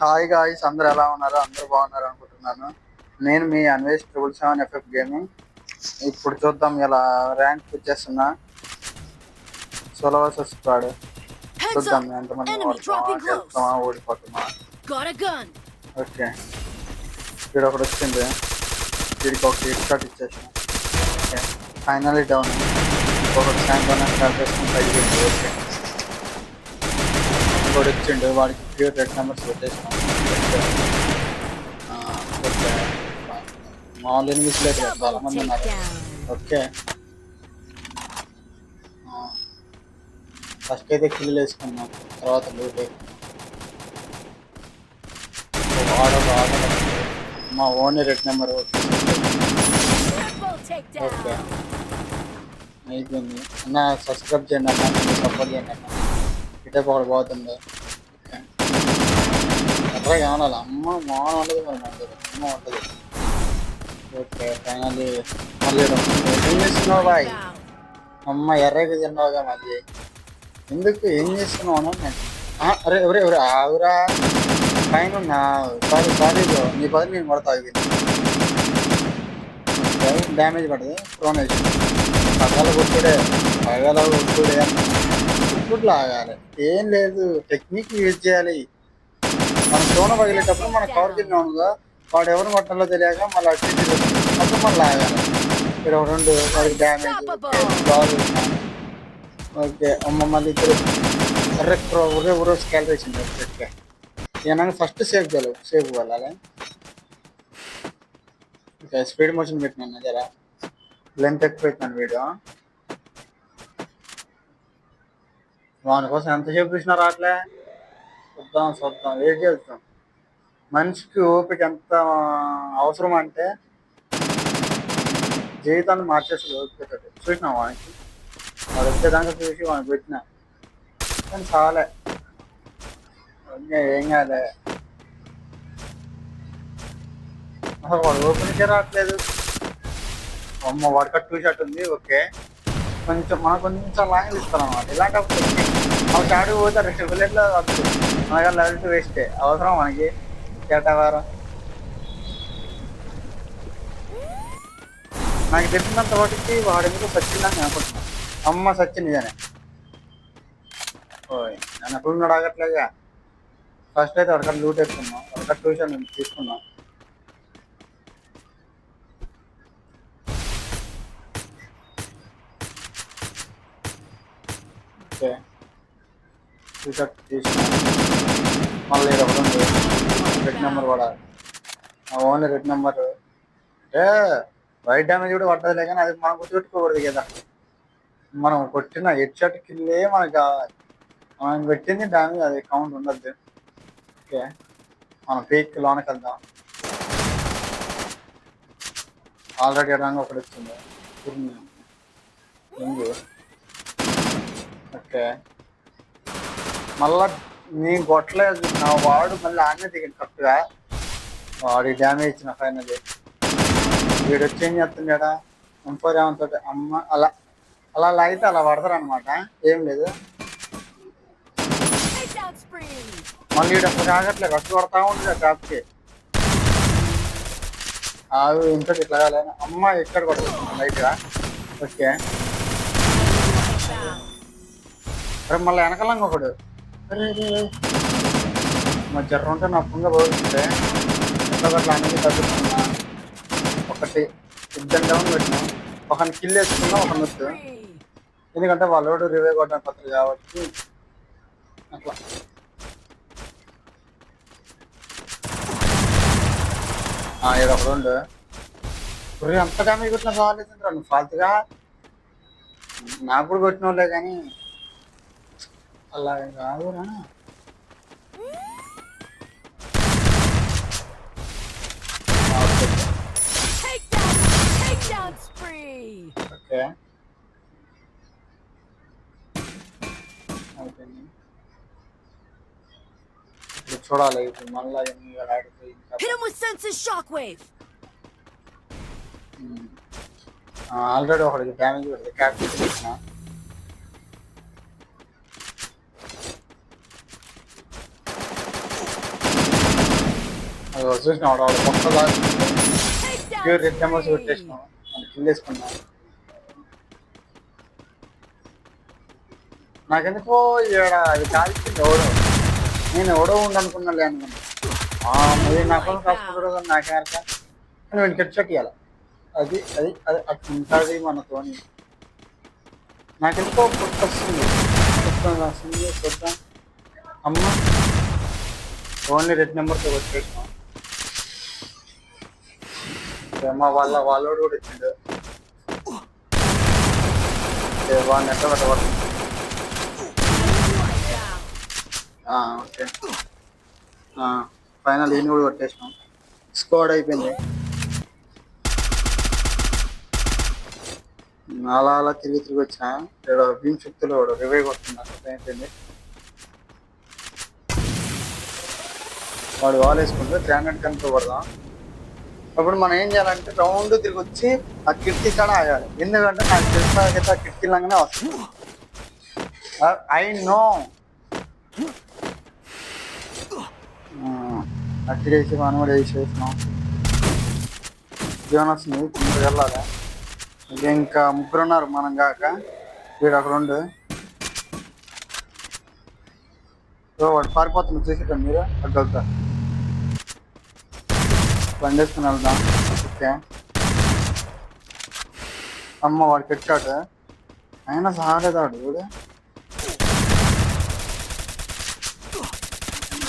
Hi guys, అందరు ఎలా ఉన్నారు? అందరూ బాగున్నారు అనుకుంటున్నాను. నేను మీ అన్వేష్ 777 గేమింగ్. ఇప్పుడు చూద్దాం ఇలా ర్యాంక్ వచ్చేస్తున్నా. Solo versus squad. Heads చూద్దాం up! ఎంతమంది Enemy ఓడతామా, dropping close. గెలుస్తామా, ఓడిపోతామా. Got a gun. Okay, వీడు ఒకటి వచ్చింది. వీడికి ఒక హెడ్ షాట్ ఇచ్చేసాం. Okay, finally down. ఒకటి సాయంత్రం స్టార్ట్ చేసుకుని తగ్గింది. ఓకే, ఇంకోటి వచ్చిండు. వాడికి ప్యూర్ రెడ్ నెంబర్స్ పెట్టేసాం. ఓకే, మామూలు ఎనిమిస్ లేదు, చాలా Double మంది ఉన్నారు. takedown. ఓకే, ఫస్ట్ అయితే కిల్లు వేసుకున్నాం, తర్వాత లూట్. మా own red number. Triple okay, takedown. అయిపోయింది అన్న. సబ్స్క్రైబ్ చేయండి అన్న, సపోర్ట్ చేయండి అన్న. ఇటే ఒకటి పోతుంది. ఓకే, ఎట్లా కావాలి అమ్మ మామూలు ఉండదు, మరి ఉండదు, అమ్మ ఉంటుంది. ఓకే, ఫైనల్లీ మళ్ళీ ఏం చేస్తున్నావు బాయ్? Down. అమ్మ ఎర్రగా తిన్నావుగా మళ్ళీ. ఎందుకు ఏం చేస్తున్నావు అన్న? నేను అరే ఎవరే ఎవరే ఆవురా పైన ఉన్నా. సారీ సారీ బ్రో, నీ బదులు నేను కొడతా. డ్యామేజ్ పడదు. ప్రోనేషన్ పగల కొట్టుడే, పగల కొట్టుడే, ఇప్పుడు లాగాలి. ఏం లేదు, టెక్నిక్ యూజ్ చేయాలి. మనం సోన పగిలేటప్పుడు మనం కవర్ తిన్నాముగా, వాడు ఎవరిని కొట్టాలో తెలియక మళ్ళీ అటు మొత్తం మళ్ళీ లాగాలి. ఇక్కడ రెండు వాడికి డ్యామేజ్. ఓకే అమ్మ మళ్ళీ ఇద్దరు ఒరే స్కాల్ వేసింది. ఓకే, ఏమన్నా ఫస్ట్ సేఫ్ చేయాలి, సేఫ్ వెళ్ళాలి. ఓకే, స్పీడ్ మోషన్ పెట్టినాను జరా, లెంత్ ఎక్కువ పెట్టినాను వీడియో. వాని కోసం ఎంతసేపు చూసినా రావట్లే. చూద్దాం వెయిట్ చేస్తాం. మనిషికి ఓపిక ఎంత అవసరం అంటే జీవితాన్ని మార్చేస్తుంది ఓపిక. చూసినా వానికి, వాడు వచ్చేదాకా చూసి వానికి పెట్టినా కానీ చాలే. ఏం కాలే, అసలు వాడు ఓపెన్కే రావట్లేదు. అమ్మ వాడు కట్ టూ షాట్ ఉంది. ఓకే, మనకు కొంచెం లాంగ్ ఇస్తాను అన్నమాట. ఇలాంటప్పుడు మనకి ఆడికి పోతే రెండు బుల్లెట్లో వస్తుంది. మన దగ్గర లెవెల్ 2 వేస్టే. అవసరం మనకి కేటావారం. నాకు తెలిసినంత వాటికి వాడు ఎందుకు సచ్చిందని అనుకుంటున్నాను. అమ్మ సచ్చింది నిజానే. ఓయ్ నన్ను ఎప్పుడు ఆగట్లేగా. ఫస్ట్ అయితే అక్కడ లూట్ వేసుకున్నాం, అక్కడ ట్యూషన్ తీసుకున్నాం. ఓకే, ట్యూషర్ట్ తీసుకున్నాం. మళ్ళీ ఒకటి రెడ్ నెంబర్ పడాలి. ఓన్లీ రెడ్ నెంబర్ అంటే వైట్ డ్యామేజ్ కూడా పట్టదులే, కానీ అది మనం గుర్తుపెట్టుకోకూడదు కదా. మనం కొట్టిన హెడ్ షాట్ కిల్లే మనకు కావాలి. మనం పెట్టింది డ్యామేజ్, అది కౌంట్ ఉండద్దు. ఓకే, మనం పీక్ లోనకి వెళ్దాం. ఆల్రెడీ రంగు ఒకటి వచ్చింది. ఓకే, మళ్ళా నేను కొట్టలేదు నా వాడు, మళ్ళీ ఆనే దిగండి కరెక్ట్గా. వాడి డ్యామేజ్ ఇచ్చిన ఫైనల్. వీడు వచ్చి ఏం చేస్తున్నాడా M4 ఏమంతో అమ్మ అలా అలా లాగితే అలా పడతారు అనమాట. ఏం లేదు, Takedown spree. మళ్ళీ వీడు అసలు ఆగట్లేదు, కట్టు కొడతా ఉంటుంది ఆ టాప్కి. ఆగు ఇంట్లో ఇట్లా కాలేను. అమ్మ ఎక్కడ కొడుతుంది లైట్గా. ఓకే, అరే మళ్ళీ వెనకలంగా ఒకడు. మా జర్ర ఉంటే నా పుంగ పోతుంటే అట్లా అనేది తగ్గుతున్నా. ఒకటి ఇద్దరు డౌన్ పెట్టినా, ఒకని కిల్ వేసుకున్నా, ఒక నొత్తు. ఎందుకంటే వాళ్ళోడు రివే కొట్టడానికి వస్తుంది కాబట్టి అట్లా. ఏదో ఒక రెండు అంత డ్యామేజ్ కొట్టినా కావాలేదు నువ్వు ఫాల్తుగా. నాకు కూడా కొట్టిన వాళ్ళే కానీ అలా కాదురా. Takedown spree. ఓకే, అయిపోయింది. ఇప్పుడు చూడాలి, ఇప్పుడు మళ్ళీ ఆడిపోయి Hit him with senses shockwave. Already ఒకటి డ్యామేజ్ పెడుతుంది. క్యాప్చర్ చేసిన అది చూసిన వాడు మొక్క pure red Takedown numbers spree. కొట్టేసినాం అది కిల్ వేసుకున్నాం. నాకెందుకో ఈడ అది కాల్చింది ఎవడో, నేను ఎవడో ఉండనుకున్నాలే అనుకున్నా. మరి నా కోసం కాసుకుంటాడు కానీ నాకేరక కానీ వీడికి హెడ్షాట్ ఇవ్వాలి. అది అది అది అట్లా ఉంటుంది మనతోని. నాకెందుకో గుర్తొస్తుంది వస్తుంది చూద్దాం. అమ్మ ఓన్లీ రెడ్ నెంబర్తో వచ్చేసినాం. మా వాళ్ళోడు కూడా ఇచ్చిండు. వాడిని ఎట్లా పెట్టబడుతుంది. ఓకే ఫైనల్ ఈయన కూడా కొట్టేసినాం. స్కోడ్ అయిపోయింది. అలా అలా తిరిగి తిరిగి వచ్చిన భీమ్ శక్తులు వాడు రివైవ్ కొడుతున్నారు. అయిపోయింది. వాడు వాల్ వేసుకుంటే గ్రానైట్ కనుక కొడదాం. అప్పుడు మనం ఏం చేయాలంటే రౌండ్ తిరిగి వచ్చి ఆ కిటికీ కాడ ఆగాలి. ఎందుకంటే నాకు తెలిసినకైతే ఆ కిటికీ లాగానే వస్తుంది. ఐ నో అట్టి వేసి మనం కూడా వేసేసినాం. జీవన వస్తుంది తొందరగా వెళ్ళాలి. ఇక ఇంకా ముగ్గురు ఉన్నారు మనం కాక. వీడు అక్కడ ఉండు. వాడు పారిపోతుంది చూసేటం మీరు అడ్డు వెళ్తా బండి వేసుకుని వెళ్దాం. ఓకే అమ్మ వాడు పెట్టాడు అయినా సాగలేదాడు వీడు.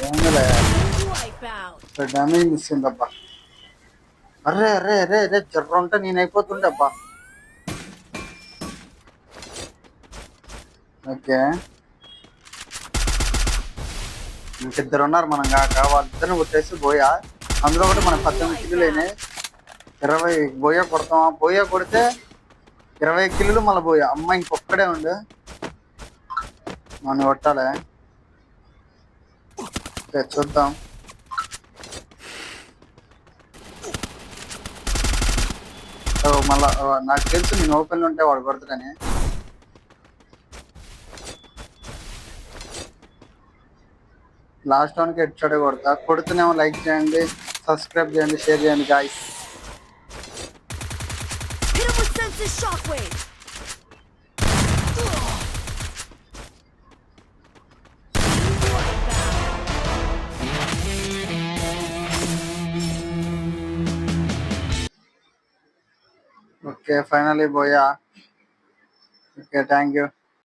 ఏమిలే Wipeout. డ్యామేజ్ మిస్ అయిందబ్బా. అర్రే అర్రే అరే అరే జర్ర ఉంటే నేను అయిపోతుండే అబ్బా. ఓకే ఇంకిద్దరు ఉన్నారు మనం కాక. వాళ్ళిద్దరిని కొట్టేసి బోయా. అందులో కూడా మనం 18 కిలోలు అయినాయి. 20 బోయా కొడతామా? బోయా కొడితే 20 కిలోలు మళ్ళీ బోయా. అమ్మ ఇంకొక్కడే ఉండు మనం కొట్టాలి. ఓకే చూద్దాం. మళ్ళా నాకు తెలుసు నేను ఓపెన్ ఉంటే వాడు కొడతాడని. లాస్ట్ వన్కి హెడ్ షాట్ కొడతా. కొడుతూనేమో లైక్ చేయండి, సబ్స్క్రైబ్ చేయండి, షేర్ చేయండి guys. Hit him with senses shockwave. Okay finally buoy. Okay thank you.